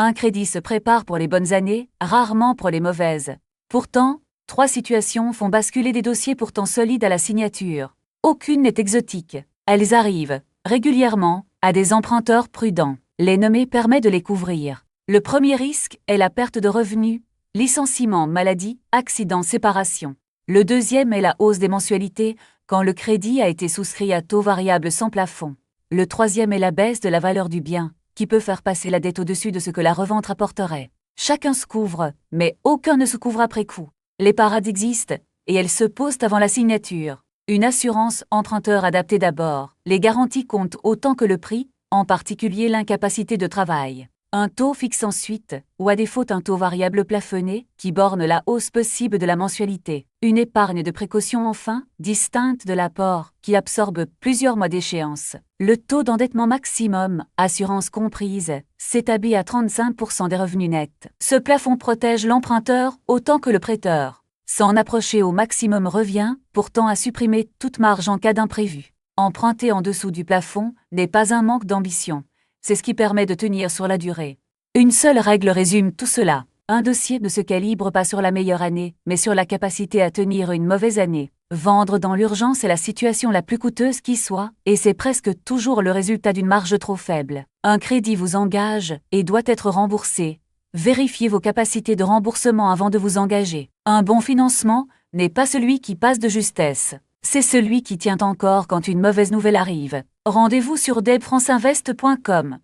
Un crédit se prépare pour les bonnes années, rarement pour les mauvaises. Pourtant, 3 situations font basculer des dossiers pourtant solides à la signature. Aucune n'est exotique. Elles arrivent, régulièrement, à des emprunteurs prudents. Les nommer permet de les couvrir. Le premier risque est la perte de revenus, licenciement, maladie, accident, séparation. Le deuxième est la hausse des mensualités quand le crédit a été souscrit à taux variable sans plafond. Le troisième est la baisse de la valeur du bien, qui peut faire passer la dette au-dessus de ce que la revente rapporterait. Chacun se couvre, mais aucun ne se couvre après coup. Les parades existent, et elles se posent avant la signature. Une assurance emprunteur adaptée d'abord. Les garanties comptent autant que le prix, en particulier l'incapacité de travail. Un taux fixe ensuite, ou à défaut un taux variable plafonné, qui borne la hausse possible de la mensualité. Une épargne de précaution enfin, distincte de l'apport, qui absorbe plusieurs mois d'échéance. Le taux d'endettement maximum, assurance comprise, s'établit à 35% des revenus nets. Ce plafond protège l'emprunteur autant que le prêteur. S'en approcher au maximum revient, pourtant à supprimer toute marge en cas d'imprévu. Emprunter en dessous du plafond n'est pas un manque d'ambition. C'est ce qui permet de tenir sur la durée. Une seule règle résume tout cela. Un dossier ne se calibre pas sur la meilleure année, mais sur la capacité à tenir une mauvaise année. Vendre dans l'urgence est la situation la plus coûteuse qui soit, et c'est presque toujours le résultat d'une marge trop faible. Un crédit vous engage et doit être remboursé. Vérifiez vos capacités de remboursement avant de vous engager. Un bon financement n'est pas celui qui passe de justesse. C'est celui qui tient encore quand une mauvaise nouvelle arrive. Rendez-vous sur debfranceinvest.com.